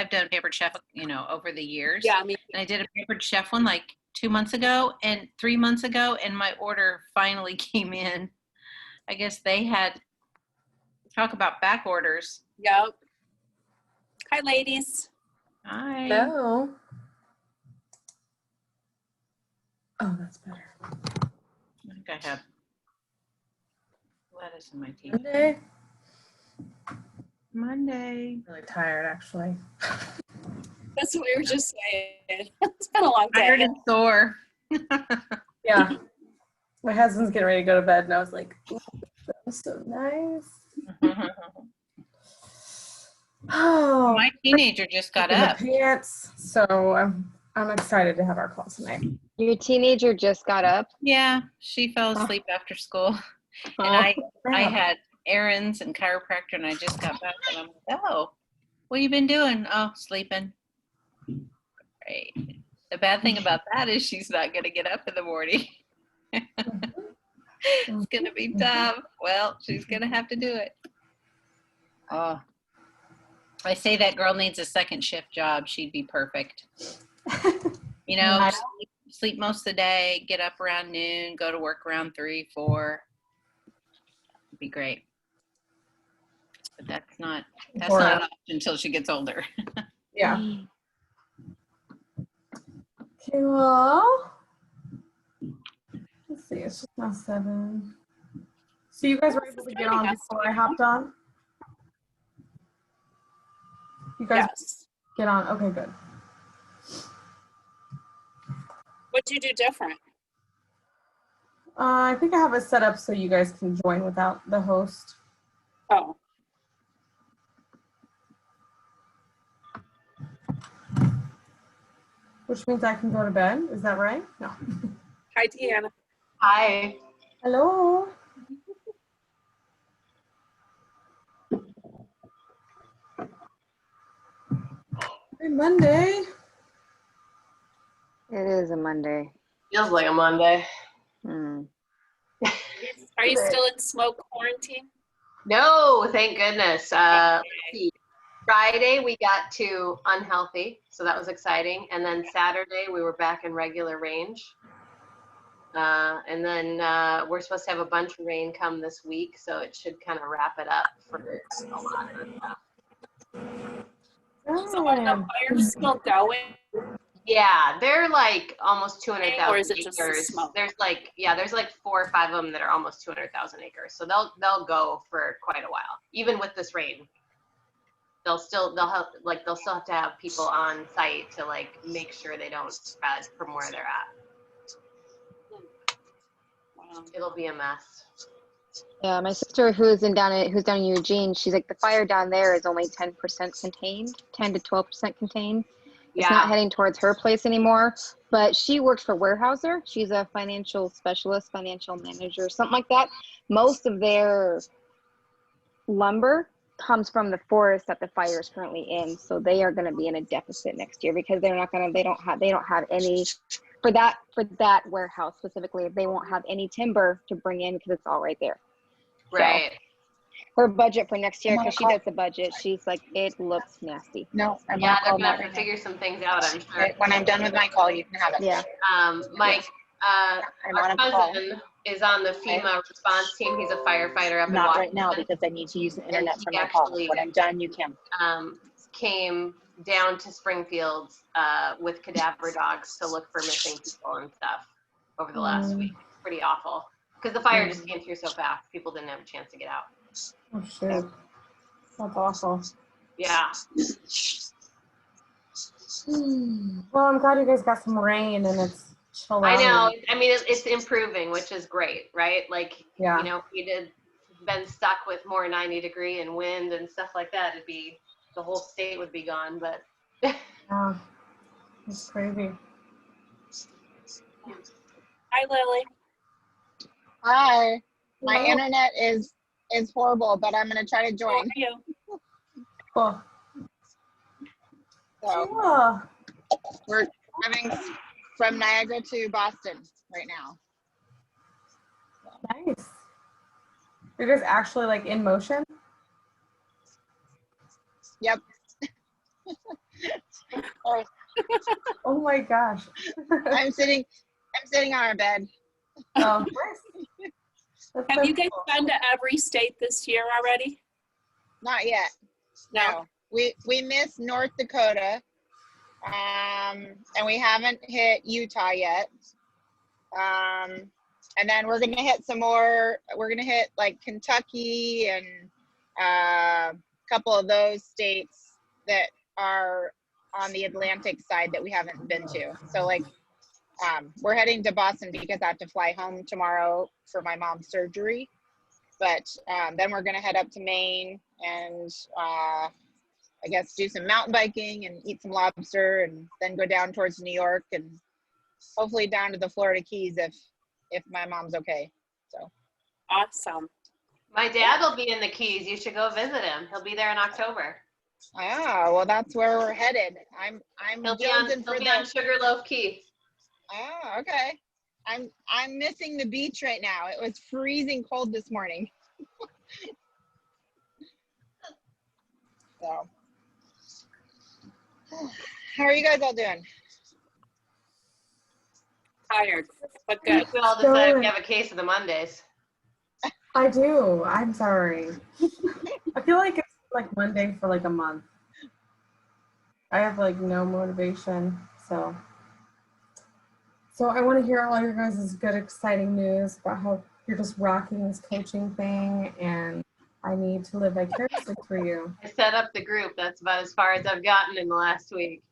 I've done Pampered Chef, over the years. Yeah, I mean, And I did a Pampered Chef one like 2 months ago and 3 months ago, and my order finally came in. I guess they had, talk about back orders. yep. Hi, ladies. Hi. Hello. Oh, that's better. I think I have lettuce in my tea. Monday. I'm really tired, actually. That's what we were just saying. It's been a long day. Tired and sore. Yeah. My husband's getting ready to go to bed, and I was like, ooh, that was so nice. Oh, My teenager just got in the up. pants. So I'm excited to have our call tonight. Your teenager just got up? Yeah, she fell asleep after school. And I had errands and chiropractor, and I just got back, and I'm like, oh, what you been doing? Oh, sleeping. Right. The bad thing about that is she's not going to get up in the morning. It's going to be tough. Well, she's going to have to do it. Oh, I say that girl needs a second shift job. She'd be perfect. Sleep most of the day, get up around noon, go to work around 3, 4. Be great. But that's not an option until she gets older. Yeah. Okay, well, let's see, it's just now 7. So you guys were able to get on before I hopped on? You guys get on? Okay, good. What'd you do different? I think I have it set up so you guys can join without the host. Oh. Which means I can go to bed. Is that right? No. Hi, Deanna. Hi. Hello. Happy Monday. It is a Monday. Feels like a Monday. Are you still in smoke quarantine? No, thank goodness. Friday we got to unhealthy, so that was exciting. And then Saturday we were back in regular range. And then we're supposed to have a bunch of rain come this week, so it should kind of wrap it up for a lot of stuff. So are the fires still going? Yeah, they're like almost 200,000 Or is it just acres. smoke? There's like 4 or 5 of them that are almost 200,000 acres. So they'll go for quite a while, even with this rain. They'll still have to have people on site to like make sure they don't spread from where they're at. Wow. It'll be a mess. Yeah, my sister who's down in Eugene, she's like, the fire down there is only 10% contained, 10 to 12% contained. It's not heading towards her place anymore, but she works for Weyerhaeuser. She's a financial specialist, financial manager, something like that. Most of their lumber comes from the forest that the fire is currently in, so they are going to be in a deficit next year because they don't have any for that warehouse specifically. They won't have any timber to bring in because it's all right there. Right. So, her budget for next year, because she does the budget, she's like, it looks nasty. No, they're gonna have to figure some things out, I'm sure. When I'm done with my call, you can have it. Yeah. Mike, I'm our on a call. cousin is on the FEMA response team. He's a firefighter up in Not Washington. right now because I need to use the internet he for my call. actually, When I'm done, you can. Came down to Springfield with cadaver dogs to look for missing people and stuff over the last week. Pretty awful. Because the fire just came through so fast. People didn't have a chance to get out. Oh, shit. That's awful. Yeah. Well, I'm glad you guys got some rain and it's chill out. I know. I mean, it's improving, which is great, right? Like, Yeah. if we'd been stuck with more 90-degree and wind and stuff like that, the whole state would be gone, but. Yeah. It's crazy. Hi, Lily. Hi. My Hello. internet is horrible, but I'm going to try to How are join. you? Cool. So Yeah. we're driving from Niagara to Boston right now. Nice. You're guys actually like in motion? Yep. Or Oh my gosh. I'm sitting on our bed. Oh, nice. That's Have so you guys cool. been to every state this year already? Not yet. No. We missed North Dakota. And we haven't hit Utah yet. And then we're gonna hit some more. We're gonna hit like Kentucky and a couple of those states that are on the Atlantic side that we haven't been to. So like, we're heading to Boston because I have to fly home tomorrow for my mom's surgery. But then we're gonna head up to Maine and I guess do some mountain biking and eat some lobster, and then go down towards New York and hopefully down to the Florida Keys if my mom's okay. So Awesome. My dad will be in the Keys. You should go visit him. He'll be there in October. well, that's where we're headed. I'm He'll be on, jonesing for he'll be on the. Sugarloaf Key. Okay. I'm missing the beach right now. It was freezing cold this morning. So, how are you guys all doing? Tired, but good. We all decided we have a case of the Mondays. I do. I'm sorry. I feel like it's like Monday for like a month. I have like no motivation, so I want to hear all your guys' good, exciting news about how you're just rocking this coaching thing, and I need to live vicariously through you. I set up the group. That's about as far as I've gotten in the last week.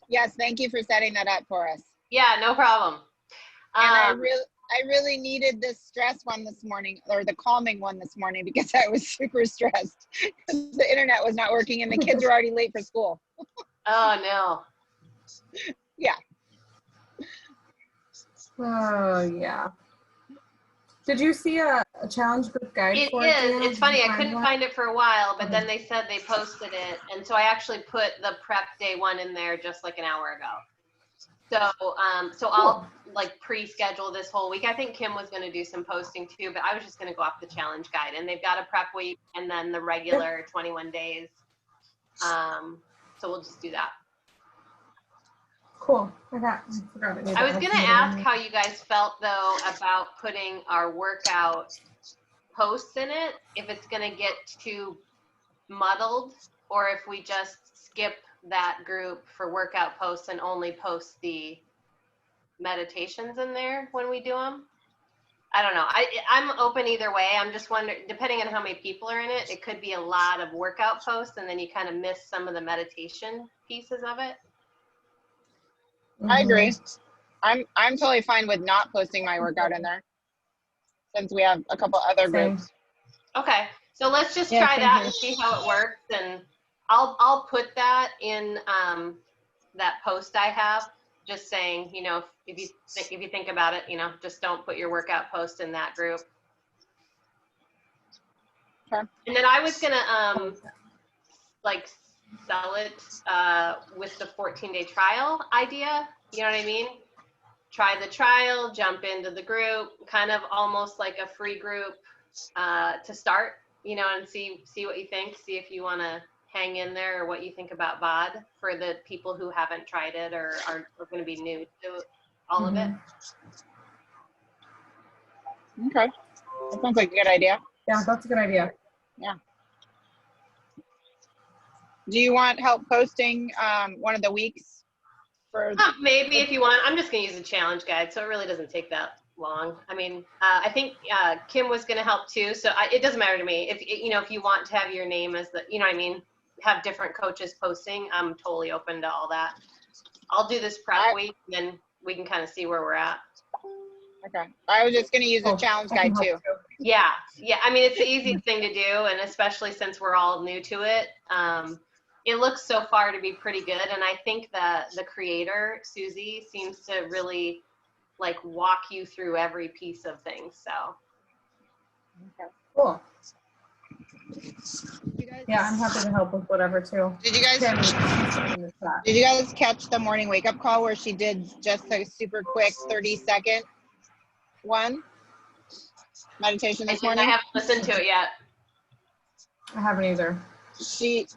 Yes, thank you for setting that up for us. Yeah, no problem. And I really needed this stress one this morning, or the calming one this morning, because I was super stressed because the internet was not working and the kids were already late for school. Oh, no. Yeah. Oh yeah. Did you see a challenge group guide It for is. Dan? It's funny. Did you I couldn't one? find it for a while, but then they said they posted it. And so I actually put the prep day one in there just like an hour ago. So I'll like pre-schedule this whole week. I think Kim was going to do some posting too, but I was just going to go off the challenge guide, and they've got a prep week and then the regular 21 days. So we'll just do that. Cool. I forgot. I was going to ask how you guys felt though about putting our workout posts in it, if it's going to get too muddled, or if we just skip that group for workout posts and only post the meditations in there when we do them. I don't know. I'm open either way. I'm just wondering, depending on how many people are in it, it could be a lot of workout posts and then you kind of miss some of the meditation pieces of it. I agree. I'm totally fine with not posting my workout in there, since we have a couple other groups. Okay, so let's just Yeah, try same that here. and see how it works, and I'll put that in that post I have, just saying, you know, if you think about it, you know, just don't put your workout post in that group. Okay. And then I was gonna like sell it with the 14-day trial idea. You know what I mean? Try the trial, jump into the group, kind of almost like a free group to start, you know, and see what you think. See if you want to hang in there, or what you think about VOD for the people who haven't tried it or are going to be new to all of it. Okay. That sounds like a good idea. Yeah, that's a good idea. Do you want help posting one of the weeks for? Maybe if you want. I'm just going to use the challenge guide, so it really doesn't take that long. I mean, I think Kim was going to help too, so it doesn't matter to me. If you know, if you want to have your name as the, you know what I mean, have different coaches posting, I'm totally open to all that. I'll do this prep week, and then we can kind of see where we're at. Okay. I was just going to use a challenge I can guide help too. Yeah. I mean, it's the easiest thing to do, and especially since we're all new to it. It looks so far to be pretty good, and I think that the creator, Susie, seems to really like walk you through every piece of things. So Cool. You guys, Yeah, I'm happy to help with whatever too. Did you guys? Kim, in the chat. Did you guys catch the morning wake up call where she did just a super quick 30-second one meditation this I morning? haven't listened to it yet. I haven't either. It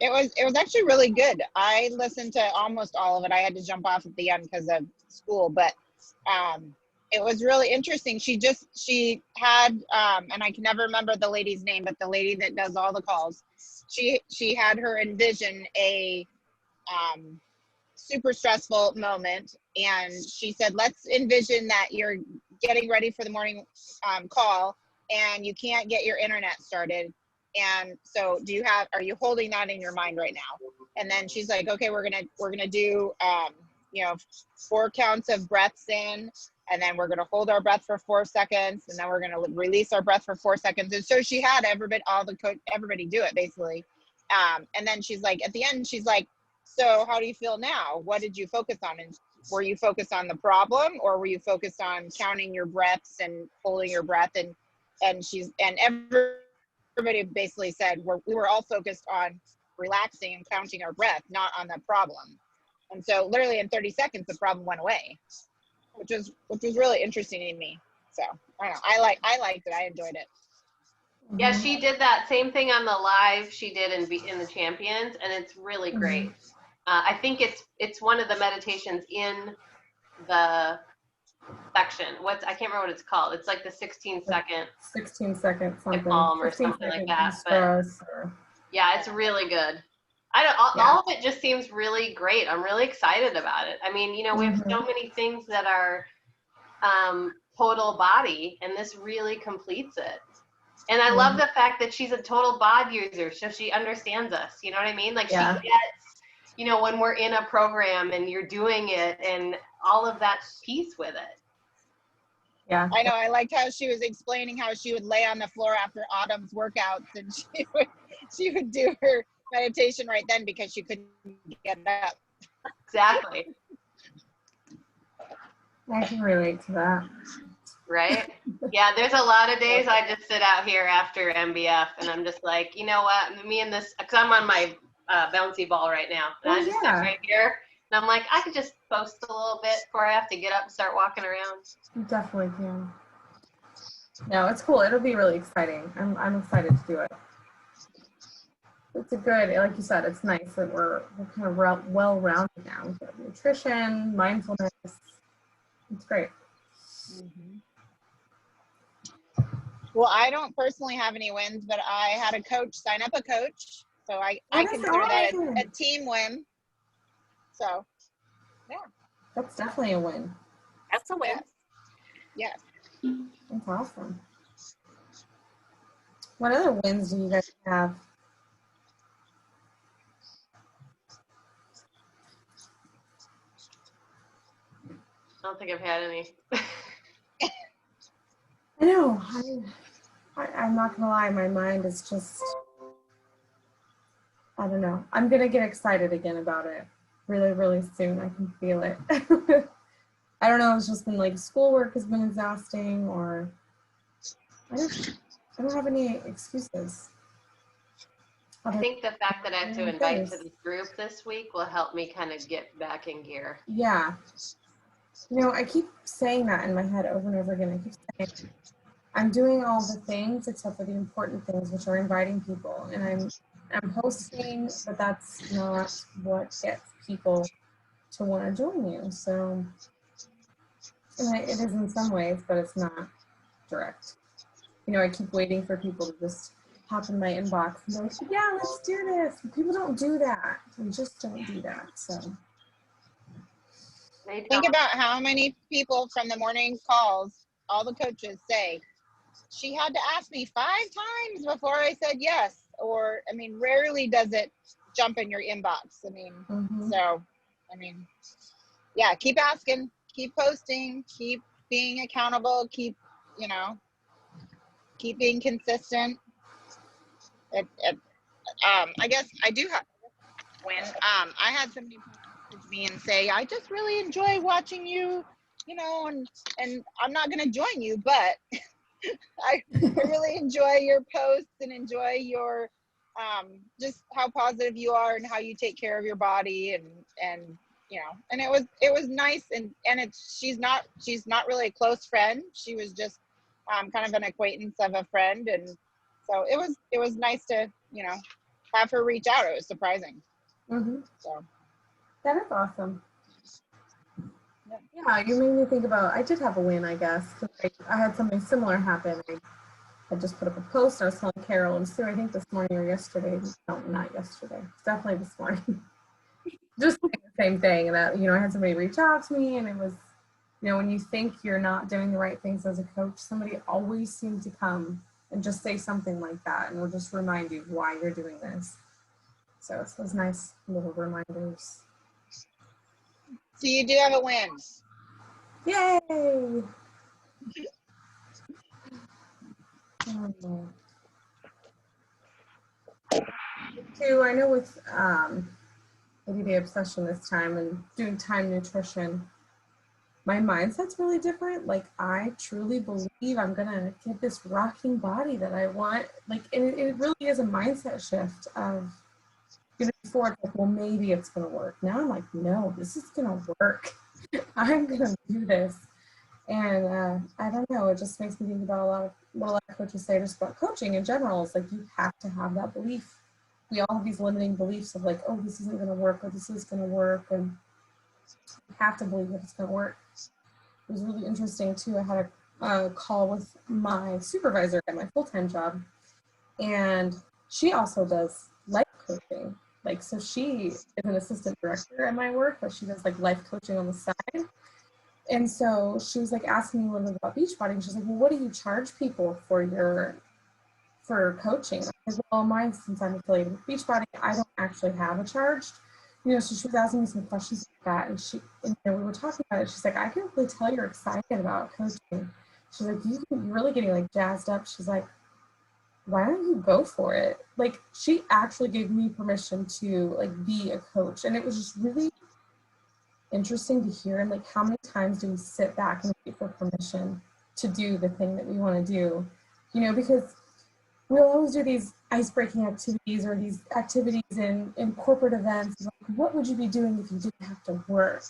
was actually really good. I listened to almost all of it. I had to jump off at the end because of school, but it was really interesting. She had and I can never remember the lady's name, but the lady that does all the calls, she had her envision a super stressful moment, and she said, let's envision that you're getting ready for the morning call and you can't get your internet started. And so are you holding that in your mind right now? And then she's like, okay, we're gonna do 4 counts of breaths in, and then we're gonna hold our breath for 4 seconds, and then we're gonna release our breath for 4 seconds. And so she had everybody do it basically. And then she's like, at the end, she's like, so how do you feel now? What did you focus on? And were you focused on the problem, or were you focused on counting your breaths and holding your breath? And everybody basically said we were all focused on relaxing and counting our breath, not on the problem. And so literally in 30 seconds, the problem went away, which was really interesting to me. So I don't know. I liked it. I enjoyed it. Yeah, she did that same thing on the live she did in the Champions, and it's really great. I think it's one of the meditations in the section. I can't remember what it's called. It's like the 16 second 16 seconds something. calm or something like that. But yeah, it's really good. All of it just seems really great. I'm really excited about it. I mean, we have so many things that are total body, and this really completes it. And I love the fact that she's a total bod user, so she understands us. You know what I mean? Like she gets, when we're in a program and you're doing it and all of that piece with it. Yeah. I know. I liked how she was explaining how she would lay on the floor after Autumn's workouts, and she would do her meditation right then because she couldn't get up. Exactly. I can relate to that. Right? Yeah, there's a lot of days I just sit out here after MBF and I'm just like, you know what, me and this, because I'm on my bouncy ball right now. And I just sit right here and I'm like, I could just post a little bit before I have to get up and start walking around. You definitely can. No, it's cool. It'll be really exciting. I'm excited to do it. It's a good, like you said, it's nice that we're kind of well-rounded now. We've got nutrition, mindfulness. It's great. Well, I don't personally have any wins, but I had a coach sign up a coach. So I consider that a team win. So, yeah. That's definitely a win. That's a win. Yes. That's awesome. What other wins do you guys have? I don't think I've had any. I know. I'm not gonna lie. My mind is just, I don't know. I'm gonna get excited again about it really, really soon. I can feel it. I don't know. It's just been like schoolwork has been exhausting, or I don't have any excuses. I think the fact that I have to invite to the group this week will help me kind of get back in gear. Yeah. I keep saying that in my head over and over again. I keep saying, I'm doing all the things except for the important things, which are inviting people. And I'm hosting, but that's not what gets people to want to join you. So it is in some ways, but it's not direct. I keep waiting for people to just hop in my inbox and be like, yeah, let's do this. People don't do that. We just don't do that. So think about how many people from the morning calls, all the coaches say, she had to ask me 5 times before I said yes. Or, rarely does it jump in your inbox. Yeah, keep asking, keep posting, keep being accountable, keep being consistent. I guess I do have when I had somebody message me and say, I just really enjoy watching you, and I'm not going to join you, but I really enjoy your posts and enjoy your just how positive you are and how you take care of your body and it was nice and she's not really a close friend. She was just kind of an acquaintance of a friend, and so it was nice to have her reach out. It was surprising. Mm-hmm. So That is awesome. Yeah. Yeah, you made me think about, I did have a win, I guess. 'Cause I had something similar happen. I just put up a post. I was telling Carol and Sue, I think this morning or yesterday. No, not yesterday. It's definitely this morning. Just the same thing. That, I had somebody reach out to me, and it was, when you think you're not doing the right things as a coach, somebody always seems to come and just say something like that, and will just remind you why you're doing this. So it's those nice little reminders. so you do have a win. Yay! Oh. Too, I know with 80-day obsession this time and doing time nutrition, my mindset's really different. Like, I truly believe I'm gonna get this rocking body that I want. Like, and it really is a mindset shift of, before it's like, well, maybe it's gonna work. Now I'm like, no, this is gonna work. I'm gonna do this. And I don't know, it just makes me think about what a lot of coaches say just about coaching in general. It's like, you have to have that belief. We all have these limiting beliefs of like, oh, this isn't going to work, or this is going to work, and you have to believe that it's going to work. It was really interesting too. I had a call with my supervisor at my full-time job, and she also does life coaching. Like, so she is an assistant director at my work, but she does like life coaching on the side. And so she was like asking me a little bit about Beachbody, and she's like, well, what do you charge people for coaching? I said, well, since I'm affiliated with Beachbody, I don't actually have a charge. So she was asking me some questions like that, and we were talking about it. She's like, I can really tell you're excited about coaching. She's like, you're really getting like jazzed up. She's like, why don't you go for it? Like, she actually gave me permission to like be a coach, and it was just really interesting to hear. And like, how many times do we sit back and wait for permission to do the thing that we want to do? Because we'll always do these ice-breaking activities or these activities in corporate events. Like, what would you be doing if you didn't have to work?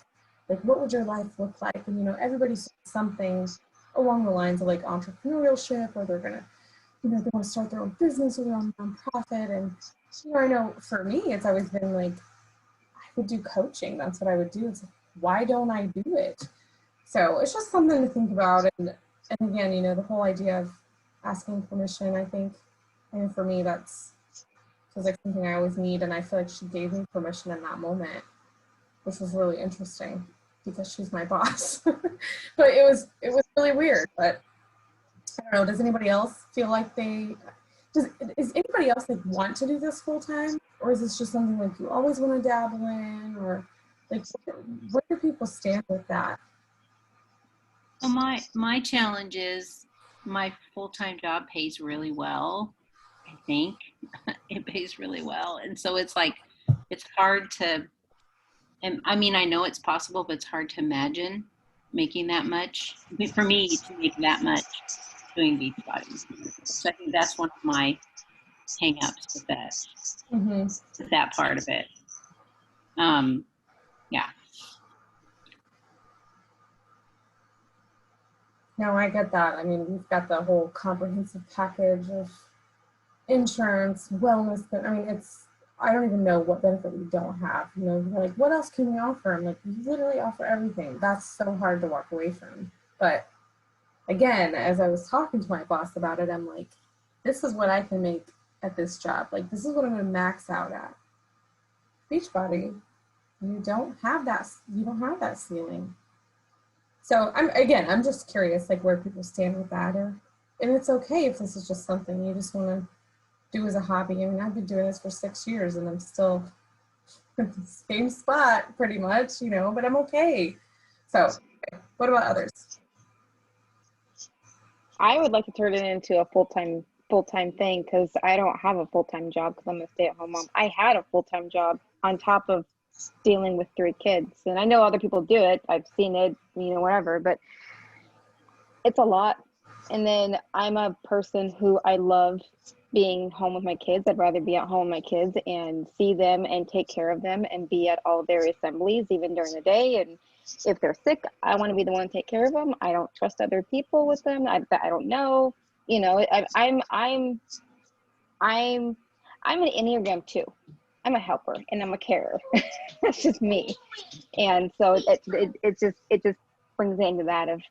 Like, what would your life look like? And, everybody says something along the lines of like entrepreneurship, or they're going to, they want to start their own business or their own nonprofit. And, I know for me, it's always been like, I would do coaching. That's what I would do. It's like, why don't I do it? So it's just something to think about. And again, the whole idea of asking permission, I think, and for me, that's feels like something I always need. And I feel like she gave me permission in that moment, which was really interesting because she's my boss. But it was really weird. But I don't know, does anybody else feel like is anybody else like want to do this full time? Or is this just something like you always want to dabble in? Or like, where do people stand with that? Well, my challenge is my full-time job pays really well. I think it pays really well. And so it's like, it's hard to, and I mean, I know it's possible, but it's hard to imagine making that much. I mean, for me to make that much doing Beachbody. So I think that's one of my hang-ups with that, with that part of it. Yeah. No, I get that. I mean, we've got the whole comprehensive package of insurance, wellness, but I mean, I don't even know what benefit we don't have. You're like, what else can we offer? I'm like, we literally offer everything. That's so hard to walk away from. But again, as I was talking to my boss about it, I'm like, this is what I can make at this job. Like, this is what I'm going to max out at. Beachbody, you don't have that ceiling. So I'm just curious, like, where people stand with that, and it's okay if this is just something you just want to do as a hobby. I mean, I've been doing this for 6 years and I'm still in the same spot pretty much, but I'm okay. So what about others? I would like to turn it into a full-time thing, because I don't have a full-time job because I'm a stay-at-home mom. I had a full-time job on top of dealing with 3 kids, and I know other people do it. I've seen it, whatever, but it's a lot. And then I'm a person who I love being home with my kids. I'd rather be at home with my kids and see them and take care of them and be at all their assemblies, even during the day. And if they're sick, I want to be the one to take care of them. I don't trust other people with them. I don't know. I'm an Enneagram 2. I'm a helper and I'm a carer. That's just me. And so it just brings into that of,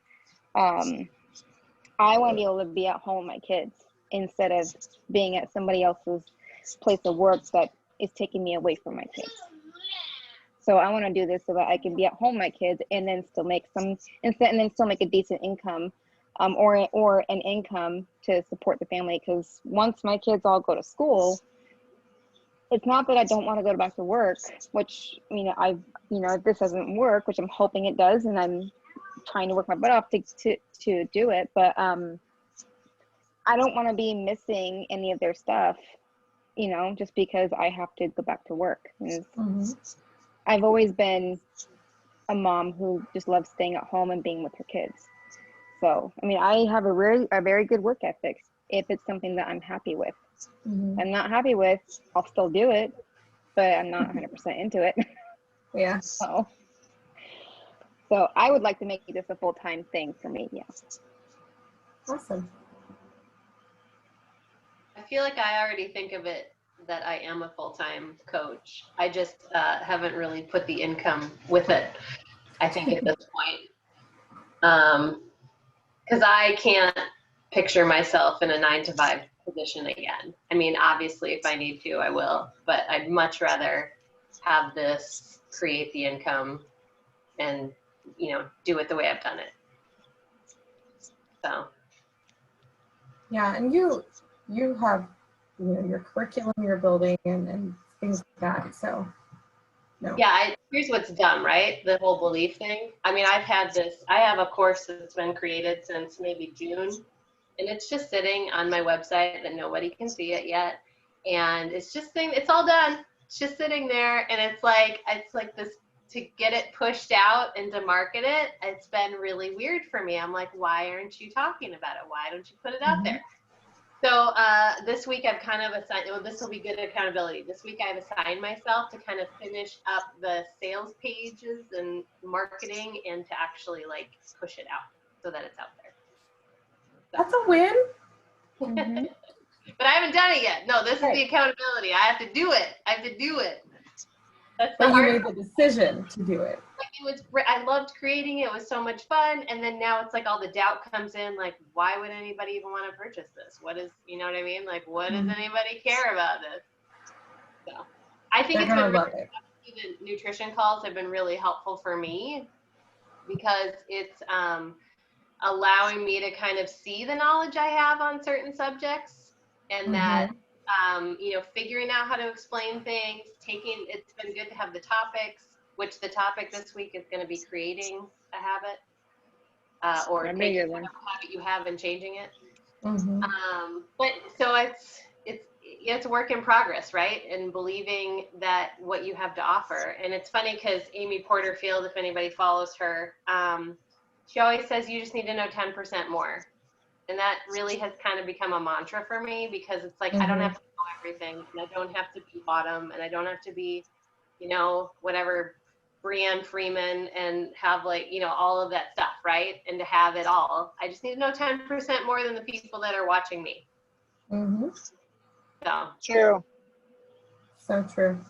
I want to be able to be at home with my kids instead of being at somebody else's place of work that is taking me away from my kids. So I want to do this so that I can be at home with my kids and then still make a decent income, or an income to support the family. Because once my kids all go to school, it's not that I don't want to go back to work, which, this doesn't work, which I'm hoping it does, and I'm trying to work my butt off to do it. But I don't want to be missing any of their stuff, just because I have to go back to work. And I've always been a mom who just loves staying at home and being with her kids. So, I have a very good work ethic if it's something that I'm happy with. I'm not happy with, I'll still do it, but I'm not 100% into it. Yeah. So I would like to make this a full-time thing for me. Yeah. Awesome. I feel like I already think of it that I am a full-time coach. I just haven't really put the income with it, I think, at this point. Because I can't picture myself in a 9-to-5 position again. Obviously, if I need to, I will, but I'd much rather have this create the income and, do it the way I've done it. So. Yeah, and you have, your curriculum you're building and things like that. So, no. Yeah, here's what's dumb, right? The whole belief thing. I have a course that's been created since maybe June, and it's just sitting on my website that nobody can see it yet. And it's all done. It's just sitting there, and it's like this, to get it pushed out and to market it, it's been really weird for me. I'm like, why aren't you talking about it? Why don't you put it out there? So this week I've kind of assigned, this will be good accountability. This week I've assigned myself to kind of finish up the sales pages and marketing and to actually push it out so that it's out there. So. That's a win. But I haven't done it yet. No, this is the accountability. I have to do it. That's the hard. You made the decision to do it. I loved creating it. It was so much fun. And then now it's all the doubt comes in, why would anybody even want to purchase this? What is, you know what I mean? What does anybody care about this? So I think it's been really, the nutrition calls have been really helpful for me because it's allowing me to kind of see the knowledge I have on certain subjects and that, figuring out how to explain things, it's been good to have the topics, which the topic this week is going to be creating a habit, or taking a habit you have and changing it. But so it's a work in progress, right? And believing that what you have to offer. And it's funny because Amy Porterfield, if anybody follows her, she always says you just need to know 10% more. And that really has kind of become a mantra for me because it's I don't have to know everything, and I don't have to be bottom, and I don't have to be, whatever, Brianne Freeman and have all of that stuff, right? And to have it all. I just need to know 10% more than the people that are watching me. So. True. So true.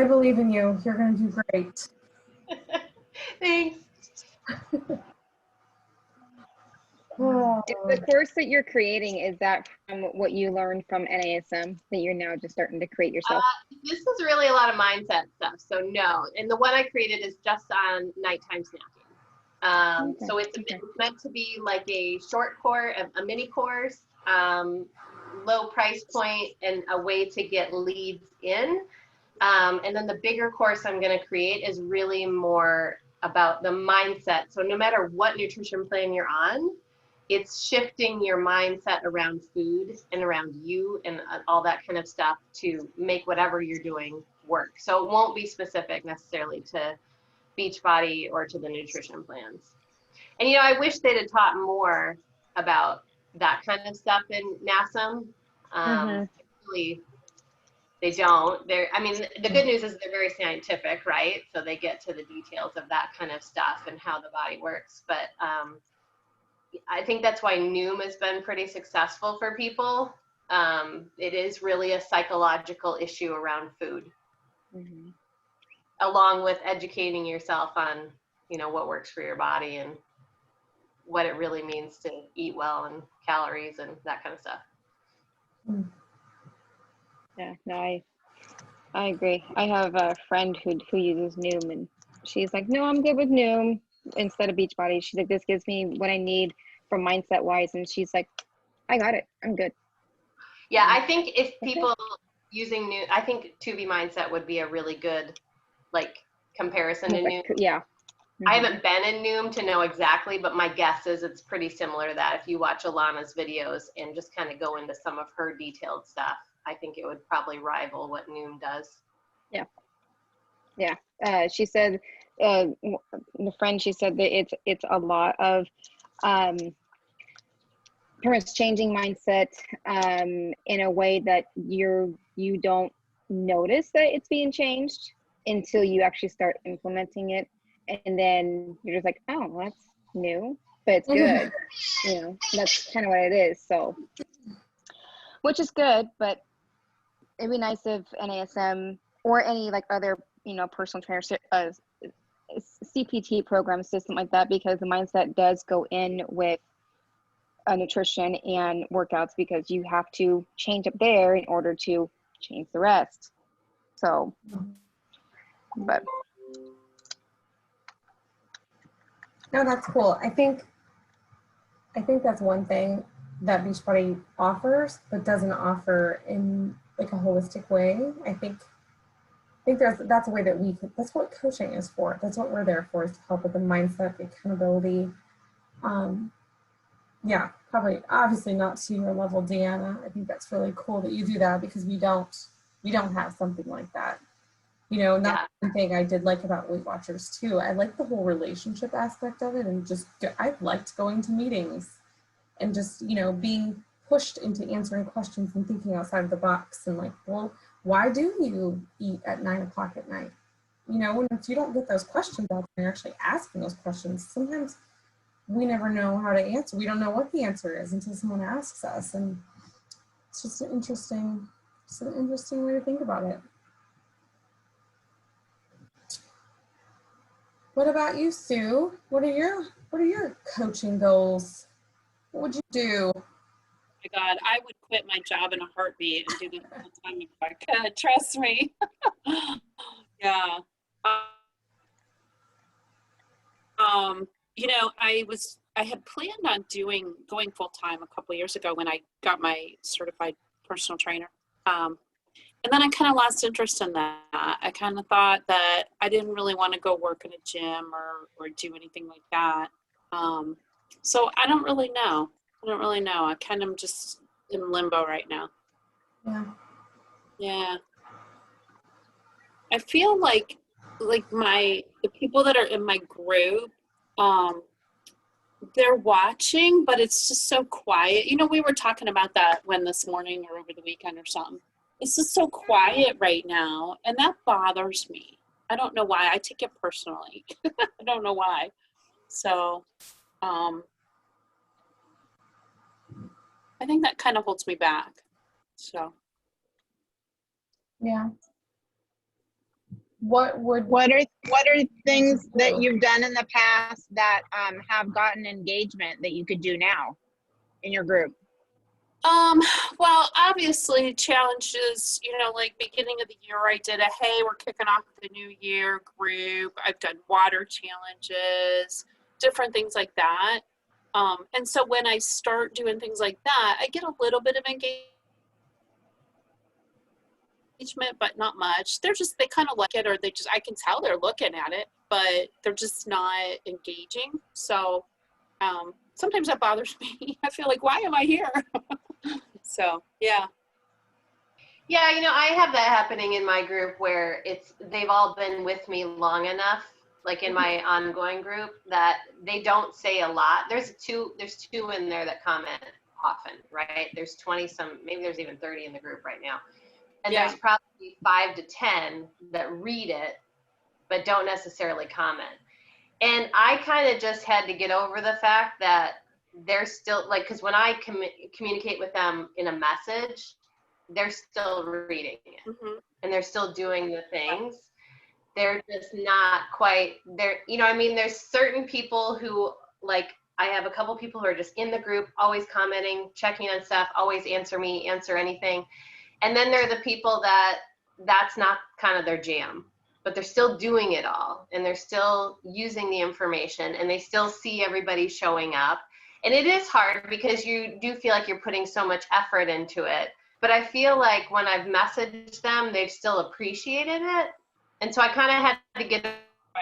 I believe in you. You're going to do great. Thanks. The course that you're creating, is that from what you learned from NASM that you're now just starting to create yourself? This is really a lot of mindset stuff, so no. And the one I created is just on nighttime snacking. So it's meant to be a short course, a mini course, low price point, and a way to get leads in. And then the bigger course I'm going to create is really more about the mindset. So no matter what nutrition plan you're on, it's shifting your mindset around food and around you and all that kind of stuff to make whatever you're doing work. So it won't be specific necessarily to Beachbody or to the nutrition plans. And, I wish they'd have taught more about that kind of stuff in NASM. Really, they don't. The good news is they're very scientific, right? So they get to the details of that kind of stuff and how the body works. But I think that's why Noom has been pretty successful for people It is really a psychological issue around food, Mhm. along with educating yourself on, what works for your body and what it really means to eat well and calories and that kind of stuff. Yeah, no, I agree. I have a friend who uses Noom, and she's like, no, I'm good with Noom instead of Beachbody. She's like, this gives me what I need from mindset wise, and she's like, I got it. I'm good. Yeah, I think if people using Noom, I think 2B Mindset would be a really good comparison to Noom. Yeah. I haven't been in Noom to know exactly, but my guess is it's pretty similar to that. If you watch Alana's videos and just kind of go into some of her detailed stuff, I think it would probably rival what Noom does. Yeah. She said, the friend, she said that it's a lot of parents changing mindset in a way that you don't notice that it's being changed until you actually start implementing it, and then you're just like, oh, that's new, but it's good. That's kind of what it is. So, which is good, but it'd be nice if NASM or any other personal trainer CPT program system like that, because the mindset does go in with nutrition and workouts, because you have to change up there in order to change the rest. So, but No, that's cool. I think that's one thing that Beachbody offers, but doesn't offer in a holistic way. I think that's a way that that's what coaching is for. That's what we're there for, is to help with the mindset, the accountability. Yeah, probably obviously not to your level, Deanna. I think that's really cool that you do that, because we don't have something like that. Not one thing I did like about Weight Watchers too. I like the whole relationship aspect of it, and just I liked going to meetings and just being pushed into answering questions and thinking outside of the box, and well, why do you eat at 9 o'clock at night? If you don't get those questions out there, you're actually asking those questions. Sometimes we never know how to answer. We don't know what the answer is until someone asks us, and it's just an interesting way to think about it. What about you, Sue? What are your coaching goals? What would you do? Oh my God, I would quit my job in a heartbeat and do this full time if I could. Trust me. Yeah. I had planned on going full time a couple years ago when I got my certified personal trainer. And then I kind of lost interest in that. I kind of thought that I didn't really want to go work in a gym or do anything like that. So I don't really know. I kind of just in limbo right now. Yeah. I feel like the people that are in my group, they're watching, but it's just so quiet. We were talking about that this morning or over the weekend or something. It's just so quiet right now, and that bothers me. I don't know why. I take it personally. I don't know why. So, I think that kind of holds me back. So, yeah. What are things that you've done in the past that have gotten engagement that you could do now in your group? Well, obviously challenges, beginning of the year, I did hey, we're kicking off the new year group. I've done water challenges, different things like that. And so when I start doing things like that, I get a little bit of engagement, but not much. They kind of like it, or I can tell they're looking at it, but they're just not engaging. So, sometimes that bothers me. I feel like, why am I here? So, yeah. Yeah, I have that happening in my group where they've all been with me long enough, in my ongoing group, that they don't say a lot. There's two in there that comment often, right? There's 20 some, maybe there's even 30 in the group right now. And there's probably 5 to 10 that read it, but don't necessarily comment. And I kind of just had to get over the fact that they're still like, because when I communicate with them in a message, they're still reading it Mhm. and they're still doing the things. They're just not quite there. You know what I mean? There's certain people who, like, I have a couple people who are just in the group, always commenting, checking on stuff, always answer me, answer anything. And then there are the people that that's not kind of their jam, but they're still doing it all and they're still using the information and they still see everybody showing up. And it is hard because you do feel like you're putting so much effort into it. But I feel like when I've messaged them, they've still appreciated it. And so I kind of had to get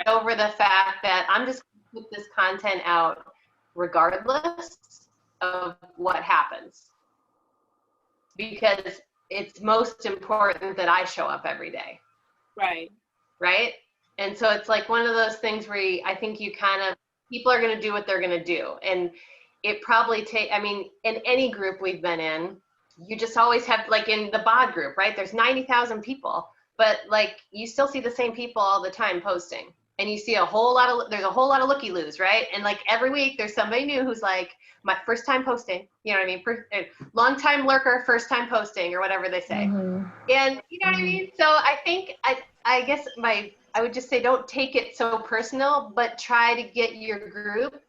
over the fact that I'm just going to put this content out regardless of what happens. Because it's most important that I show up every day. Right. Right? And so it's like one of those things where I think you kind of, people are going to do what they're going to do. And it probably I mean, in any group we've been in, you just always have, like in the BOD group, right? There's 90,000 people, but like you still see the same people all the time posting. And you see there's a whole lot of looky-loos, right? And like every week there's somebody new who's like, my first time posting, you know what I mean? Long time lurker, first time posting, or whatever they say. Mhm. And you know what I mean? So I think, I guess I would just say, don't take it so personal, but try to get your group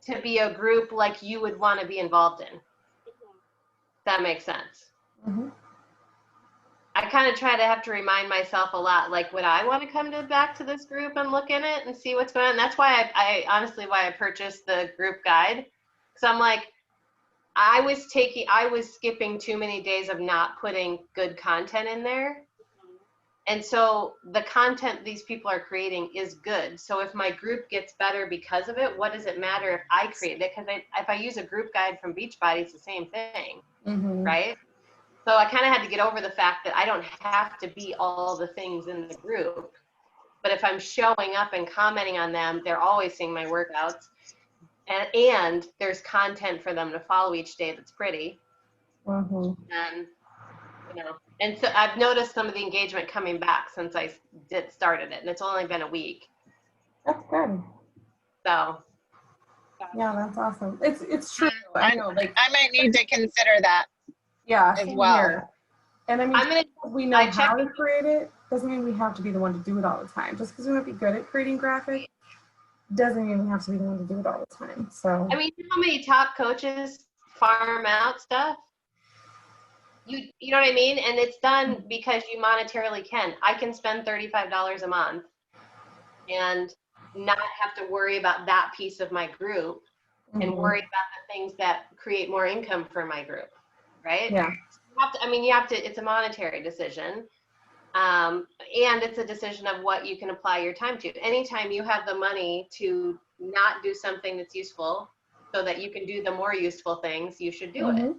to be a group like you would want to be involved in. That makes sense. Mhm. I kind of try to have to remind myself a lot, like, would I want to come back to this group and look in it and see what's going on? That's why I honestly, why I purchased the group guide. Because I'm like, I was skipping too many days of not putting good content in there. And so the content these people are creating is good. So if my group gets better because of it, what does it matter if I create it? Because if I use a group guide from Beachbody, it's the same thing, Mhm. right? So I kind of had to get over the fact that I don't have to be all the things in the group. But if I'm showing up and commenting on them, they're always seeing my workouts. And there's content for them to follow each day that's pretty. Mhm. And, you know, and so I've noticed some of the engagement coming back since I started it. And it's only been a week. That's good. So, Yeah, that's awesome. It's true. I know, like, I might need to consider that. yeah, as same well. here. And I mean, I'm going to, because we know I how checked- to create it doesn't mean we have to be the one to do it all the time. Just because we might be good at creating graphics doesn't mean we have to be the one to do it all the time. So I mean, you know how many top coaches farm out stuff? You know what I mean? And it's done because you monetarily can. I can spend $35 a month and not have to worry about that piece of my group and mhm. worry about the things that create more income for my group, right? Yeah. You have to, it's a monetary decision. And it's a decision of what you can apply your time to. Anytime you have the money to not do something that's useful so that you can do the more useful things, you should do it. Mhm.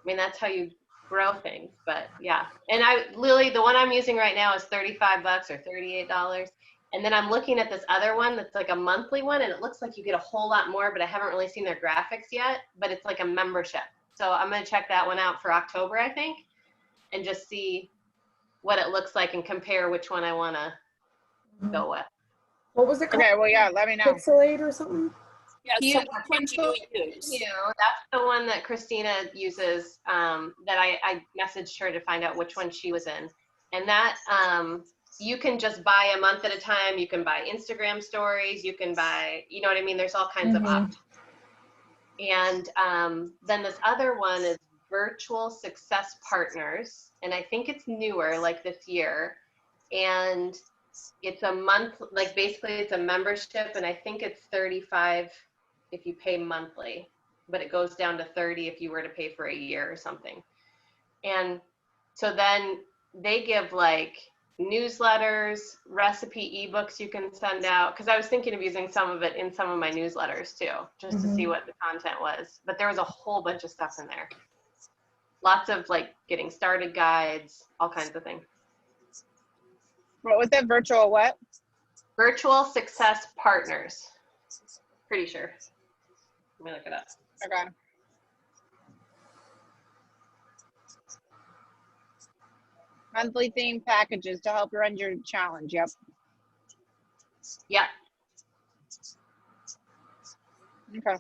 I mean, that's how you grow things, but yeah. And Lily, the one I'm using right now is $35 or $38. And then I'm looking at this other one that's like a monthly one, and it looks like you get a whole lot more, but I haven't really seen their graphics yet, but it's like a membership. So I'm going to check that one out for October, I think, and just see what it looks like and compare which one I want to go with. What was it called? Okay, well, yeah, let me know. Pixelate or something? Yeah, You- so which one do you use? That's the one that Christina uses, that I messaged her to find out which one she was in. And that, you can just buy a month at a time. You can buy Instagram stories. You can buy, you know what I mean? There's all kinds of Mhm. options. And then this other one is Virtual Success Partners. And I think it's newer, like this year. And it's a month, like basically it's a membership, and I think it's $35 if you pay monthly, but it goes down to $30 if you were to pay for a year or something. And so then they give like newsletters, recipe ebooks you can send out, because I was thinking of using some of it in some of my newsletters too, just to see what the content was. But there was a whole bunch of stuff in there. Lots of like getting started guides, all kinds of things. What was it? Virtual what? Virtual Success Partners. Pretty sure. Let me look it up. Okay. Monthly theme packages to help run your challenge. Yep. Yeah. Okay.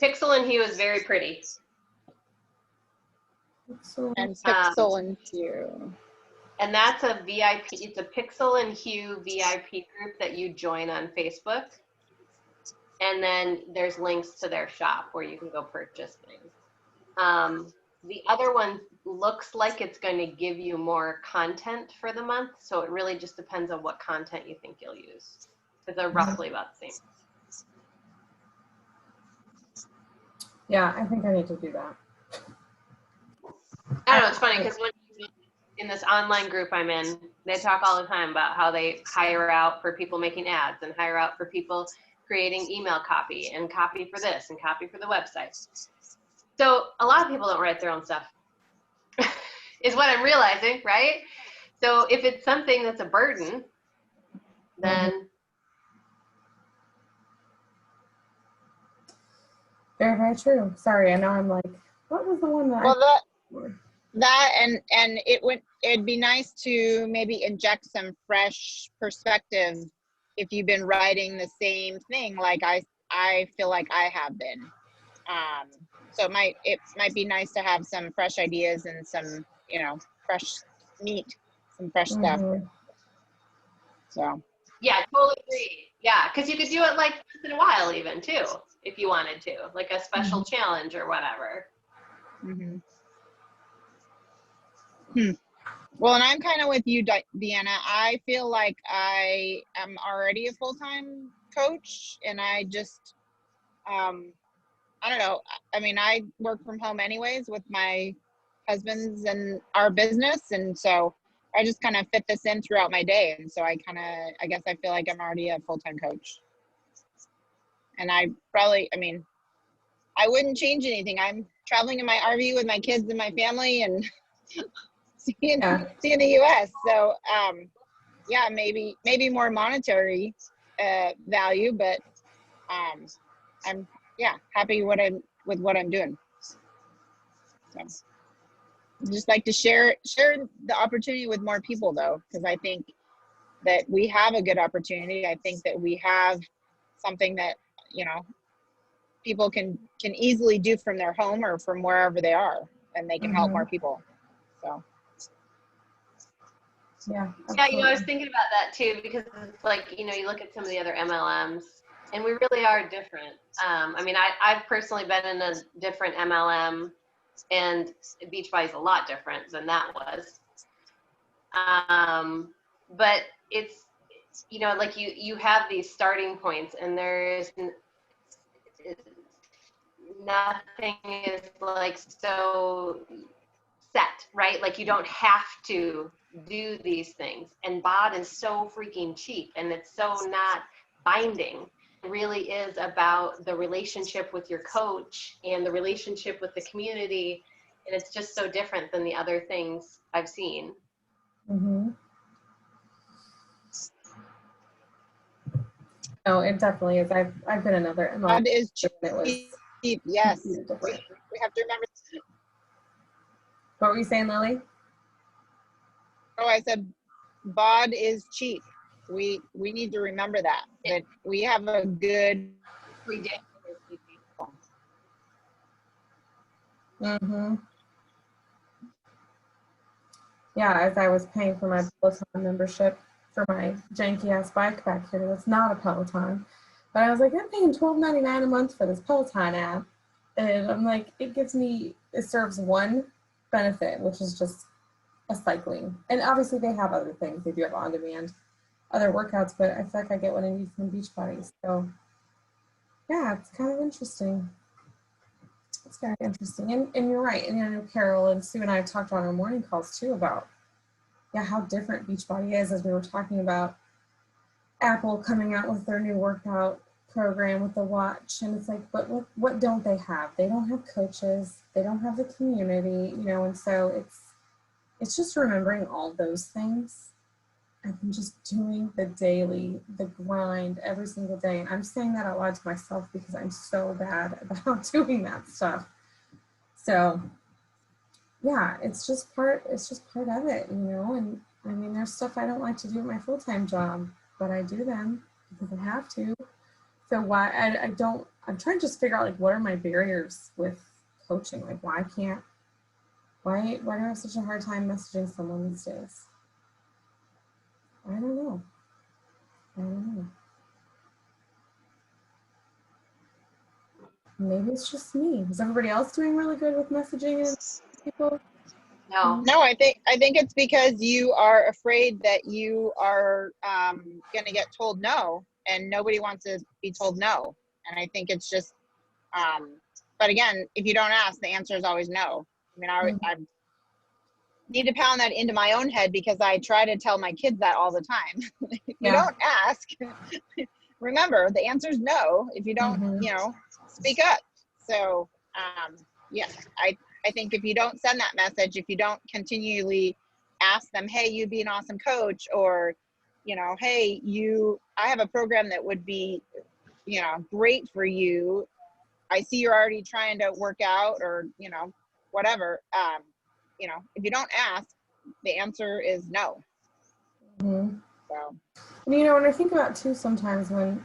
Pixel and Hue is very pretty. So, And Pixel and Hue. And that's a VIP, it's a Pixel and Hue VIP group that you join on Facebook. And then there's links to their shop where you can go purchase things. The other one looks like it's going to give you more content for the month. So it really just depends on what content you think you'll use. Because they're roughly about the same. yeah, I think I need to do that. I don't know, it's funny because when in this online group I'm in, they talk all the time about how they hire out for people making ads and hire out for people creating email copy and copy for this and copy for the website. So a lot of people don't write their own stuff, is what I'm realizing, right? So if it's something that's a burden, then Very, very true. Sorry, I know I'm like, what was the one that Well, I that and it'd be nice to maybe inject some fresh perspective if you've been writing the same thing like I feel like I have been. So it might be nice to have some fresh ideas and some, fresh meat, some fresh stuff. Mhm. So yeah, totally agree. Yeah, because you could do it like once in a while even too, if you wanted to, like a special challenge or whatever. mhm. Well, and I'm kind of with you, Deanna. I feel like I am already a full-time coach, and I just, I don't know. I mean, I work from home anyways with my husband's and our business, and so I just kind of fit this in throughout my day. And so I guess I feel like I'm already a full-time coach. And I wouldn't change anything. I'm traveling in my RV with my kids and my family, and seeing the US. So yeah, maybe more monetary value, but I'm happy with what I'm doing. So I'd just like to share the opportunity with more people though, because I think that we have a good opportunity. I think that we have something that people can easily do from their home or from wherever they are, and they can help more people. So Yeah. Yeah, I was thinking about that too, because it's like, you look at some of the other MLMs and we really are different. I mean, I've personally been in a different MLM, and Beachbody's a lot different than that was. But it's, like you have these starting points, and there's nothing is like so set, right? Like you don't have to do these things. And BOD is so freaking cheap, and it's so not binding. It really is about the relationship with your coach and the relationship with the community. And it's just so different than the other things I've seen. No, it definitely is. I've been another. BOD is cheap. Yes, we different. have to remember. What were you saying, Lily? Oh, I said BOD is cheap. We need to remember that we have a good Yeah, as I was paying for my Peloton membership for my janky ass bike back here, that's not a Peloton, but I was like, I'm paying $12.99 a month for this Peloton app, and I'm like, it serves one benefit, which is just a cycling. And obviously they have other things. They do have on-demand other workouts, but I feel like I get what I need from Beachbody. So yeah, it's kind of interesting. It's very interesting. And you're right. And I know Carol and Sue and I have talked on our morning calls too about how different Beachbody is, as we were talking about Apple coming out with their new workout program with the watch. And it's like, but what don't they have? They don't have coaches. They don't have the community, and so it's just remembering all those things and just doing the grind every single day. And I'm saying that out loud to myself because I'm so bad about doing that stuff. So yeah, it's just part of it, and I mean, there's stuff I don't like to do at my full-time job, but I do them. because I have to. So why I don't, I'm trying to just figure out like what are my barriers with coaching? Like why do I have such a hard time messaging someone these days? I don't know. Maybe it's just me. Is everybody else doing really good with messaging and people? No. No, I think it's because you are afraid that you are going to get told no, and nobody wants to be told no. And I think it's just, but again, if you don't ask, the answer is always no. I mean, I need to pound that into my own head because I try to tell my kids that all the time. If you don't ask, remember the answer is no. If you don't, speak up. So, yeah, I think if you don't send that message, if you don't continually ask them, hey, you'd be an awesome coach, or, hey, I have a program that would be, great for you. I see you're already trying to work out, or, whatever. If you don't ask, the answer is no. Mm-hmm. So. And, when I think about too, sometimes when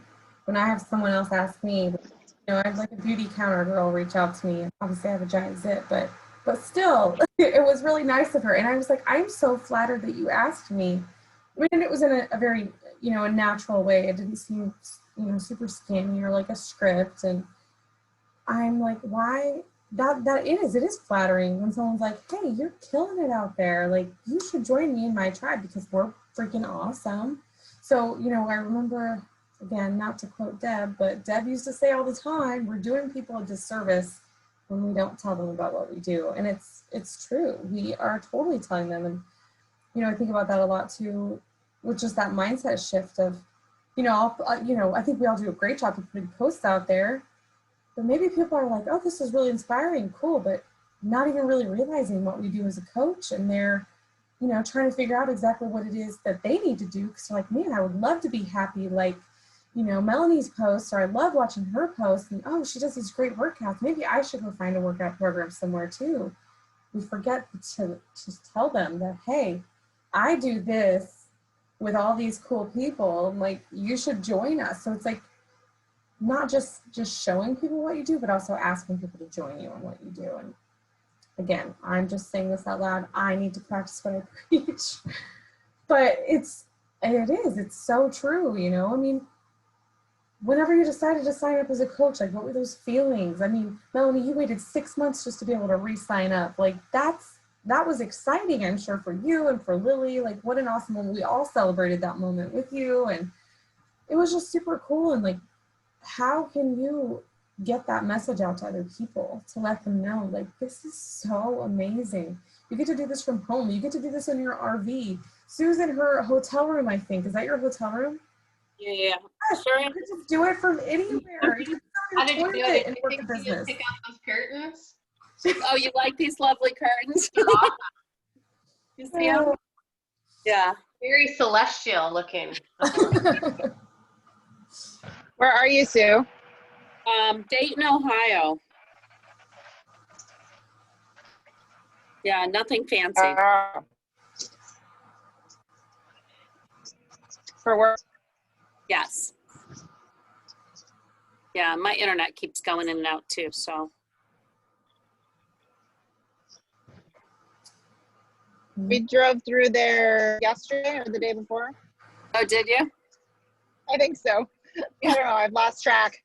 I have someone else ask me, I have like a beauty counter girl reach out to me. Obviously, I have a giant zit, but still, it was really nice of her. And I was like, I'm so flattered that you asked me. I mean, it was in a very, a natural way. It didn't seem, super scammy or like a script. And I'm like, why? It is flattering when someone's like, hey, you're killing it out there. Like, you should join me in my tribe because we're freaking awesome. So, I remember, again, not to quote Deb, but Deb used to say all the time, we're doing people a disservice when we don't tell them about what we do. And it's true. We are totally telling them. And, I think about that a lot too, with just that mindset shift of, I think we all do a great job of putting posts out there, but maybe people are like, oh, this is really inspiring, cool, but not even really realizing what we do as a coach. And they're, trying to figure out exactly what it is that they need to do. Because they're like, man, I would love to be happy like, Melanie's posts, or I love watching her posts, and oh, she does these great workouts. Maybe I should go find a workout program somewhere too. We forget to tell them that, hey, I do this with all these cool people. Like, you should join us. So it's like not just showing people what you do, but also asking people to join you on what you do. And again, I'm just saying this out loud. I need to practice what I preach, but it's so true. I mean, whenever you decided to sign up as a coach, like, what were those feelings? I mean, Melanie, you waited 6 months just to be able to re-sign up. Like, that was exciting, I'm sure, for you and for Lily. Like, what an awesome moment. We all celebrated that moment with you, and it was just super cool. And like, how can you get that message out to other people to let them know, like, this is so amazing. You get to do this from home. You get to do this in your RV. Sue's in her hotel room, I think. Is that your hotel room? Yeah. Gosh, Sure. you could just do it from anywhere. You How did you do it? and Did work you a think you business. pick out those curtains? Oh, you like these lovely curtains? You see them? Oh. Yeah. Very celestial looking. Where are you, Sue? Dayton, Ohio. Yeah, nothing fancy. For work? Yes. Yeah, my internet keeps going in and out too, so. We drove through there yesterday or the day before. Oh, did you? I think so. I don't know. I've lost track.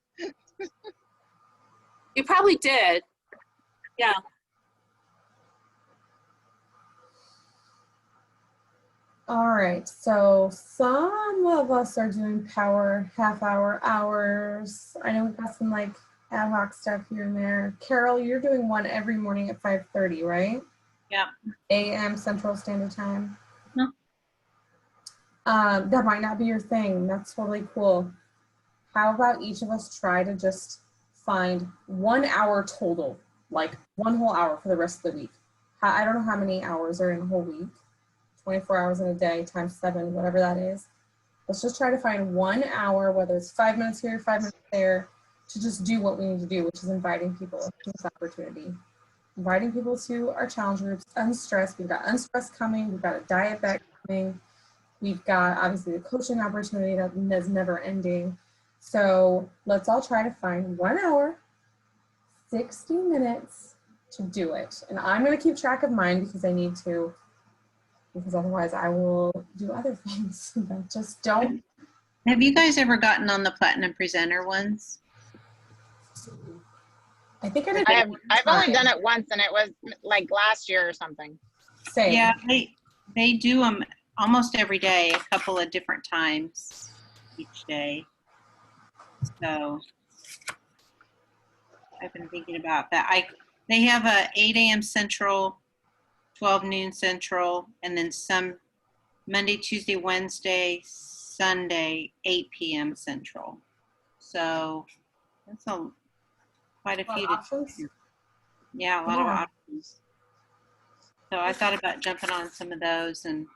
You probably did. Yeah. All right, so some of us are doing power half-hour hours. I know we've got some like ad hoc stuff here and there. Carol, you're doing one every morning at 5:30, right? Yeah. a.m. Central Standard Time. No. That might not be your thing. That's totally cool. How about each of us try to just find 1 hour total, like one whole hour for the rest of the week. I don't know how many hours are in a whole week. 24 hours in a day times 7, whatever that is. Let's just try to find 1 hour, whether it's 5 minutes here, 5 minutes there, to just do what we need to do, which is inviting people to this opportunity. Inviting people to our challenge groups, Unstressed. We've got Unstressed coming. We've got a diet bag coming. We've got obviously the coaching opportunity that is never ending. So let's all try to find 1 hour, 60 minutes to do it. And I'm going to keep track of mine because I need to, because otherwise I will do other things that just don't. Have you guys ever gotten on the Platinum Presenter ones? I think I did. I've only done it once, and it was like last year or something. Same. Yeah, they do them almost every day, a couple of different times each day. So I've been thinking about that. They have a 8 a.m. Central, 12 noon Central, and then some Monday, Tuesday, Wednesday, Sunday, 8 p.m. Central. So that's quite a few. Options. Yeah, a lot of options. So I thought about jumping on some of those and.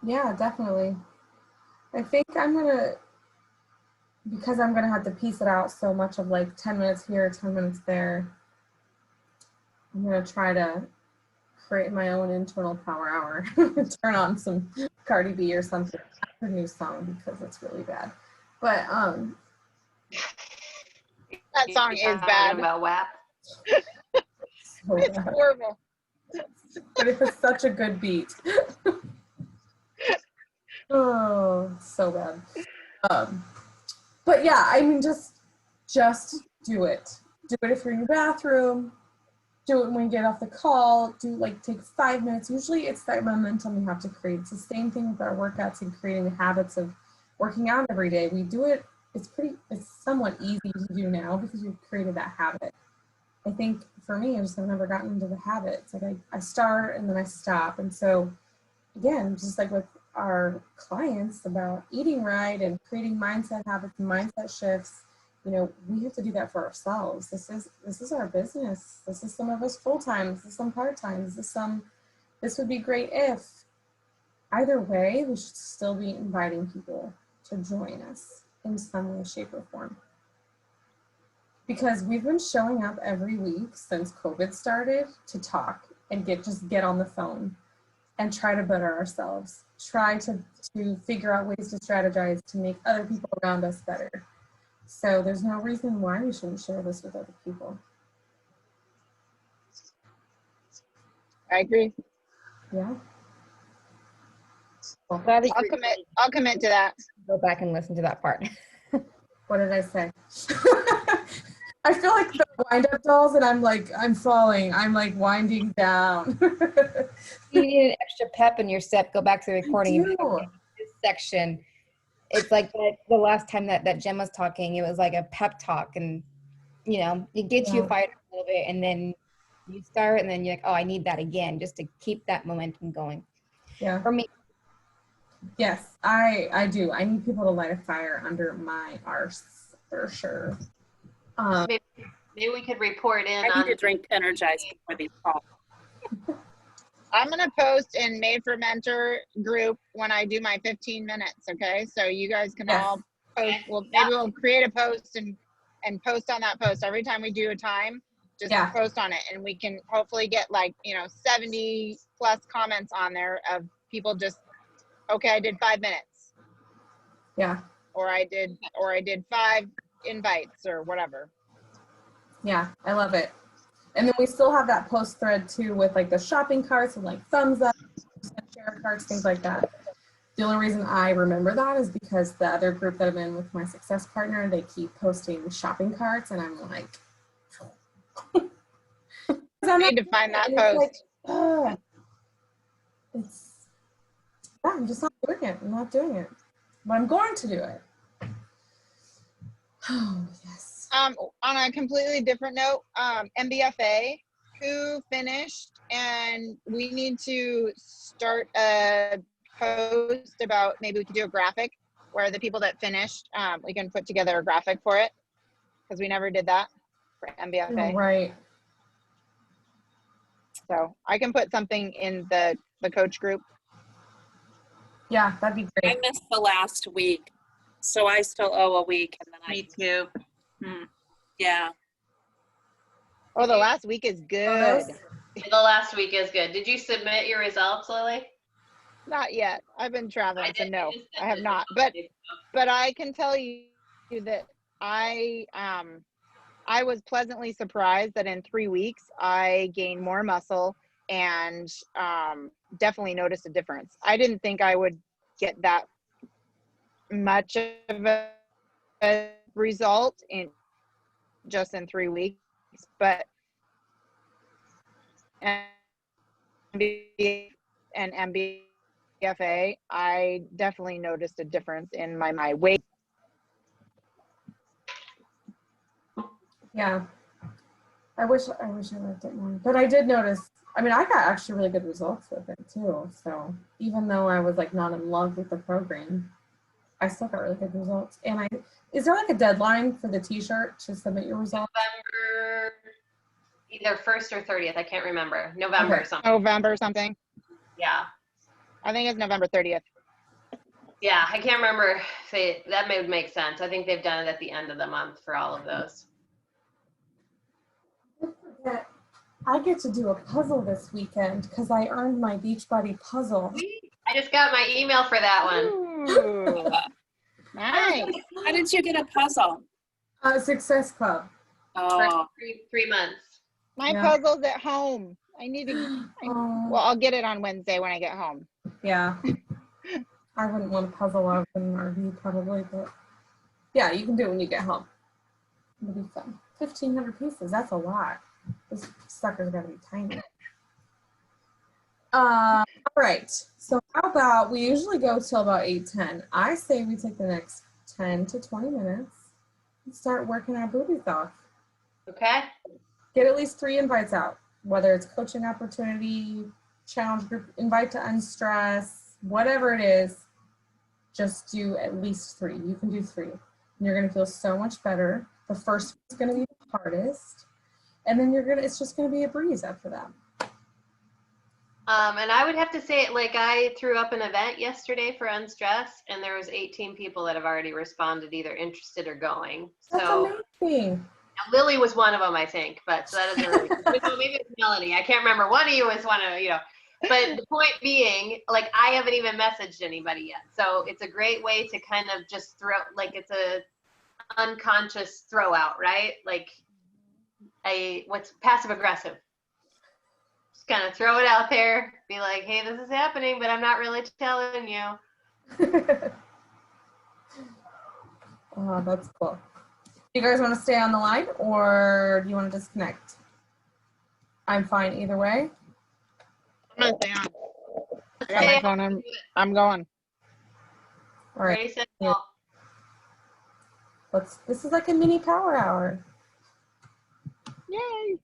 Yeah, definitely. I think because I'm gonna have to piece it out so much of like 10 minutes here, 10 minutes there. I'm gonna try to create my own internal power hour. Turn on some Cardi B or something, her new song, because it's really bad. But That song is bad. About WAP. so It's bad. horrible. But it was such a good beat. Oh, so bad. But yeah, I mean, just do it. Do it if you're in your bathroom. Do it when you get off the call. Take 5 minutes. Usually it's that momentum you have to create. It's the same thing with our workouts and creating the habits of working out every day. We do it. It's somewhat easy to do now because we've created that habit. I think for me, I just have never gotten into the habit. It's like I start and then I stop. And so again, just like with our clients about eating right and creating mindset habits and mindset shifts, we have to do that for ourselves. This is our business. This is some of us full-time. This is some part-time. This would be great if. Either way, we should still be inviting people to join us in some way, shape, or form. Because we've been showing up every week since COVID started to talk and get on the phone and try to better ourselves. Try to figure out ways to strategize to make other people around us better. So there's no reason why we shouldn't share this with other people. I agree. Yeah. Glad that you I'll commit to that. Go back and listen to that part. What did I say? I feel like the wind-up dolls, and I'm falling. I'm like winding down. You need an extra pep in your step. Go back to the recording. I do. This section. It's like the last time that Jen was talking, it was like a pep talk, and it gets you fired up a little bit, and then you start, and then you're like, oh, I need that again, just to keep that momentum going. Yeah. For me. Yes, I do. I need people to light a fire under my arse for sure. Maybe we could report in I on need to drink Energized before these calls. I'm going to post in Made for Mentor group when I do my 15 minutes. Okay. So you guys can all post. Maybe we'll create a post and post on that post every time we do a time, just post on it. And we can hopefully get 70 plus comments on there of people just, okay, I did 5 minutes. Yeah. Or I did 5 invites or whatever. Yeah, I love it. And then we still have that post thread too with the shopping carts and thumbs up, share carts, things like that. The only reason I remember that is because the other group that I'm in with my success partner, they keep posting shopping carts, and I'm like, I need to find that post. I'm just not doing it. I'm not doing it, but I'm going to do it. Oh yes. On a completely different note, MBFA, who finished, and we need to start a post about maybe we could do a graphic where the people that finished, we can put together a graphic for it because we never did that for MBFA. Right. So I can put something in the coach group. Yeah, that'd be great. I missed the last week, so I still owe a week. And then Me too. Yeah. Oh, the last week is good. the last week is good. Did you submit your results, Lily? Not yet. I've been traveling, so did- no, just I have did not. But I can tell you that I was pleasantly surprised that in 3 weeks I gained more muscle and definitely noticed a difference. I didn't think I would get that much of a result in just in 3 weeks, but and MBFA, I definitely noticed a difference in my weight. Yeah. I wish I liked it more. But I did notice, I mean, I got actually really good results with it too. So even though I was like not in love with the program, I still got really good results. And is there like a deadline for the t-shirt to submit your results? November, either 1st or 30th. I can't remember. November Okay. or something. November something. Yeah. I think it's November 30th. Yeah, I can't remember. That would make sense. I think they've done it at the end of the month for all of those. Yeah, I get to do a puzzle this weekend because I earned my Beachbody puzzle. I just got my email for that one. Ooh, nice. How did you get a puzzle? Success Club. Oh, For 3 months. My Yeah. puzzle's at home. I need to. Well, I'll get it on Wednesday when I get home. Yeah. I wouldn't want to puzzle out in an RV probably, but yeah, you can do it when you get home. It'll be fun. 1,500 pieces, that's a lot. This sucker's gotta be tiny. All right, so how about, we usually go till about 8:10. I say we take the next 10 to 20 minutes and start working our boobies off. Okay. Get at least 3 invites out, whether it's coaching opportunity, challenge group, invite to unstress, whatever it is, just do at least 3. You can do 3. And you're gonna feel so much better. The first one's gonna be the hardest, and then it's just gonna be a breeze after that. And I would have to say, like, I threw up an event yesterday for Unstress, and there was 18 people that have already responded, either interested or going. That's So amazing. Lily was one of them, I think, but so that doesn't really. So maybe it's Melanie. I can't remember. One of you was one of, you know. But the point being, like, I haven't even messaged anybody yet, so it's a great way to kind of just throw, like, it's a unconscious throw out, right? Like, what's passive aggressive. Just kind of throw it out there, be like, hey, this is happening, but I'm not really telling you. Oh, that's cool. You guys want to stay on the line or do you want to disconnect? I'm fine either way. I'm gonna stay on. I got my phone. I'm going. All right. Ready, set, Yeah. go. This is like a mini power hour. Yay.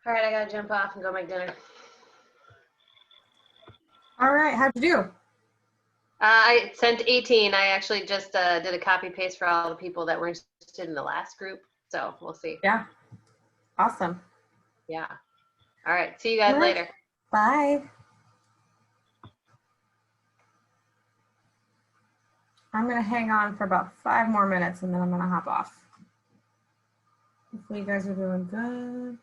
All right, I gotta jump off and go make dinner. All right, how'd you do? I sent 18. I actually just did a copy paste for all the people that were interested in the last group. So we'll see. Yeah. Awesome. Yeah. All right. See you guys All right. later. Bye. I'm going to hang on for about 5 more minutes and then I'm going to hop off. Hopefully you guys are doing good.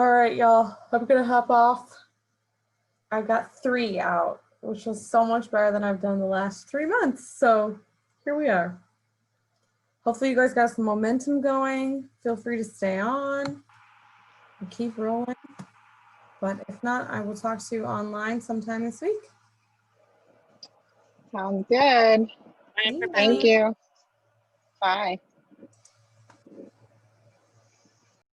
All right, y'all. I'm gonna hop off. I got 3 out, which was so much better than I've done the last 3 months. So here we are. Hopefully you guys got some momentum going. Feel free to stay on and keep rolling. But if not, I will talk to you online sometime this week. Sounds good. Bye, everybody. Thank you. Bye.